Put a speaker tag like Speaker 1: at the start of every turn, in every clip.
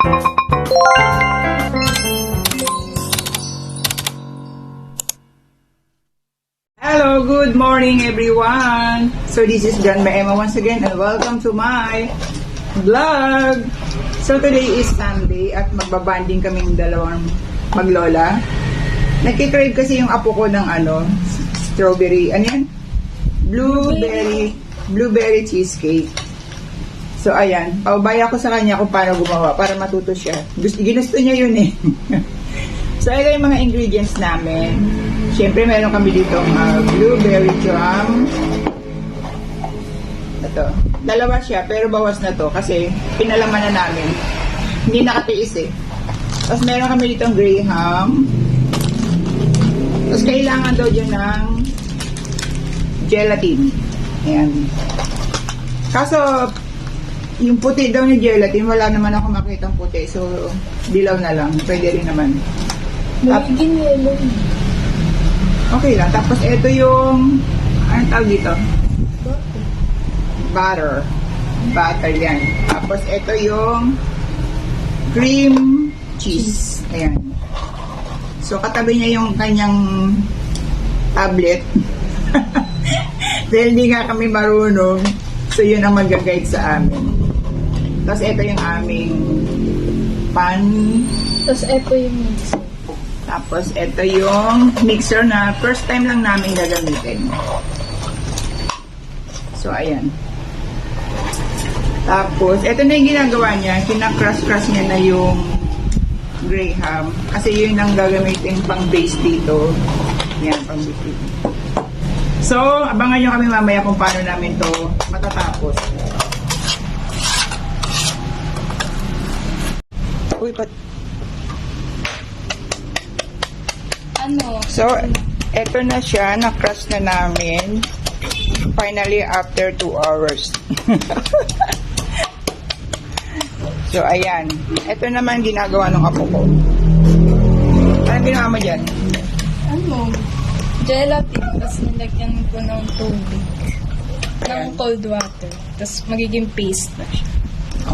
Speaker 1: Hello, good morning everyone. So this is John Maema once again and welcome to my vlog. So today is Sunday at magbabanding kaming dalawang maglola. Nagkikrave kasi yung apo ko ng strawberry, blueberry cheesecake. So ayan, paubaya ko sa kanya kung paano gumawa para matuto siya. Ginusto niya yun eh. So ito yung mga ingredients namin. Siyempre meron kami dito blueberry jam. Ito, dalawa siya pero bawas na to kasi pinalaman na namin. Hindi nakatiis eh. Tapos meron kami dito graham. Tapos kailangan daw dyan ng gelatin. Ayan. Kaso, yung puti daw ni gelatin, wala naman ako makitang puti. So, dilaw na lang. Pwede rin naman.
Speaker 2: Magiging yellow.
Speaker 1: Okay lang. Tapos, ito yung, anong tawag dito? Butter. Butter yan. Tapos, ito yung cream cheese. Ayan. So, katabi niya yung kanyang tablet. Dahil hindi nga kami marunong. So, yun ang mag-guide sa amin. Tapos, ito yung aming pan.
Speaker 2: Tapos, ito yung mixer.
Speaker 1: Tapos, ito yung mixer na first time lang namin gagamitin. So, ayan. Tapos, ito na yung ginagawa niya. Kinakrush-crush niya na yung graham. Kasi yun ang gagamitin pang base dito. Yan, pang base dito. So, abangan nyo kami mamaya kung paano namin to matatapos. Uy, So, eto na siya. Na-crush na namin. Finally, after 2 hours. So, ayan. Ito naman ginagawa ng apo ko. Anong ginawa mo dyan?
Speaker 2: Gelatin. Tapos nilagyan ko ng tubig. Ng cold water. Tapos magiging paste na siya.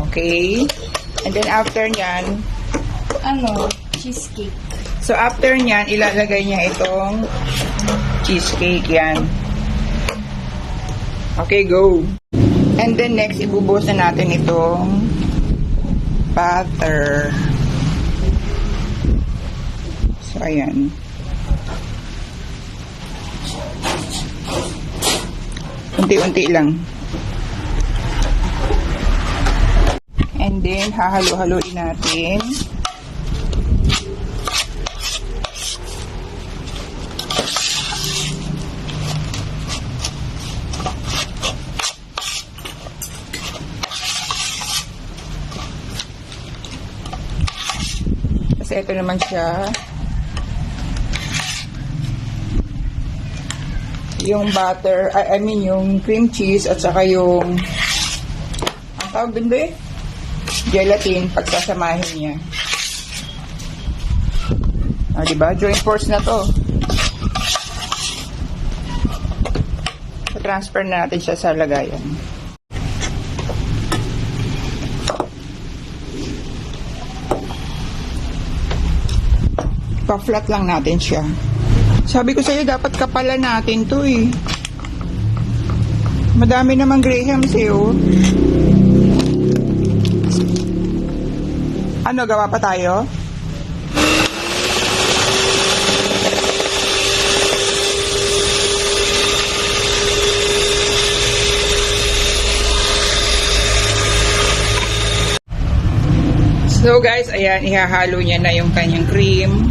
Speaker 1: Okay. And then after nyan,
Speaker 2: cheesecake.
Speaker 1: so after nyan, ilalagay niya itong cheesecake yan. Okay, go. And then next, ibubuhos na natin itong butter. So, ayan. Unti-unti lang. And then, hahalo-haloin natin. Kasi ito naman siya. Yung butter, yung cream cheese at saka yung ang tawag din ba eh? Gelatin, pagsasamahin niya. Diba? Joint force na to. So, transfer na natin siya sa lagayan. Pa-flat lang natin siya. Sabi ko sa'yo, dapat kapalan natin to eh. Madami namang grahams eh oh. Gawa pa tayo? So guys, ayan, ihahalo niya na yung kanyang cream.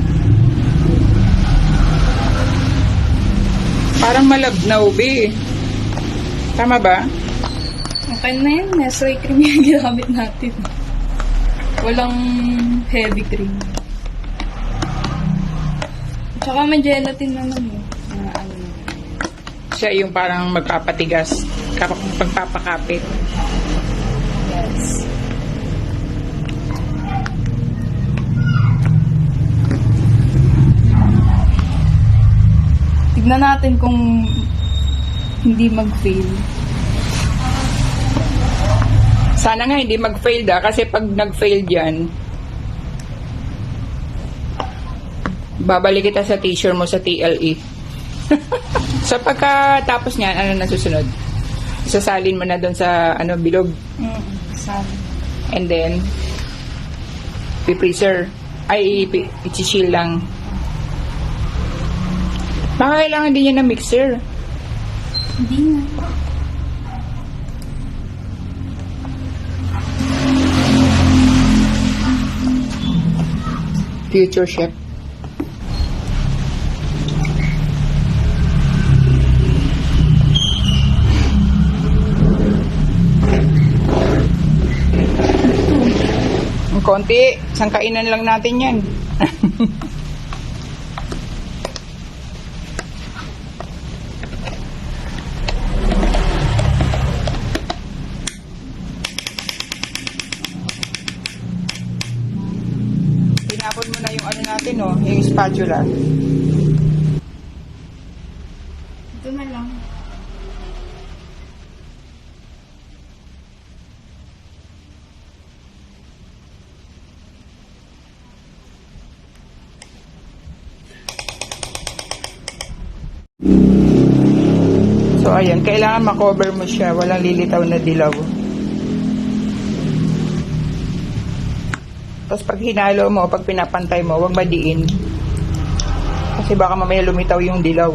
Speaker 1: Parang malabnaw, be. Tama ba?
Speaker 2: Okay na yun. Nestle cream yung ginamit natin. Walang heavy cream. Tsaka may gelatin naman eh.
Speaker 1: Siya yung parang magpapatigas. Pagpapakapit.
Speaker 2: Yes. Tignan natin kung hindi mag-fail.
Speaker 1: Sana nga hindi mag-fail kasi pag nag-fail dyan, Babalik kita sa t-shirt mo sa TLE. So pagkatapos niyan, ano na susunod? Sasalin mo na doon sa bilog.
Speaker 2: Sabi.
Speaker 1: And then, pipreaser. Ay, i-chill lang. Baka kailangan din yan ng mixer.
Speaker 2: Hindi na.
Speaker 1: Future chef. Ang konti, isang kainan lang natin yan. Tinapon mo na yung natin, no? Yung spatula.
Speaker 2: Ito na lang.
Speaker 1: So, ayan. Kailangan makover mo siya. Walang lilitaw na dilaw. Tapos pag hinalo mo, pag pinapantay mo, huwag madiin. Kasi baka mamaya lumitaw yung dilaw.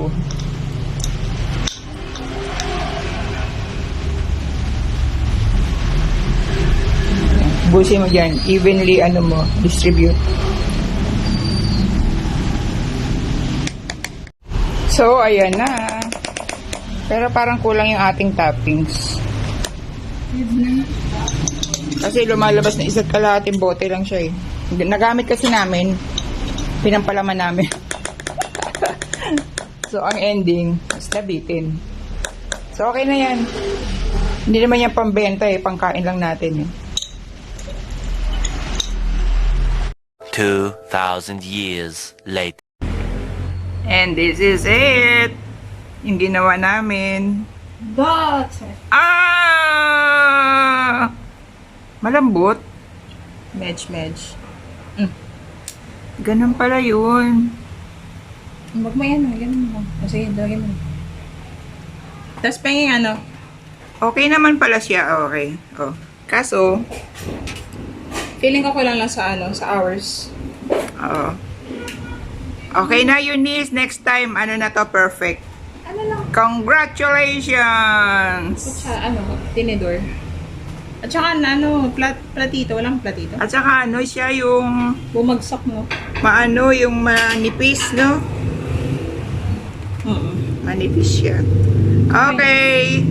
Speaker 1: Busin mo dyan. Evenly, distribute. So, ayan na. Pero parang kulang yung ating toppings. Kasi lumalabas na isa't kalahating bote lang siya eh. Nagamit kasi namin, pinampalaman namin. So, ang ending, is nabitin. So, okay na yan. Hindi naman yan pambenta eh, pangkain lang natin eh.
Speaker 3: 2,000 years later.
Speaker 1: And this is it! Yung ginawa namin.
Speaker 2: That's
Speaker 1: Ah! Malambot. Medj. Ganun pala yun.
Speaker 2: Wag mo yan, ganun mo. O sige, dawagin mo.
Speaker 1: Tapos penging okay naman pala siya, okay. Oh. Kaso,
Speaker 2: Feeling ko lang sa sa hours.
Speaker 1: oo. Okay na, Eunice. Next time, na to, perfect.
Speaker 2: Ano lang?
Speaker 1: Congratulations!
Speaker 2: Siya, tinidor. At saka, platito. Walang platito.
Speaker 1: At saka, siya yung,
Speaker 2: Bumagsak mo.
Speaker 1: yung manipis, no? Manipis siya. Okay.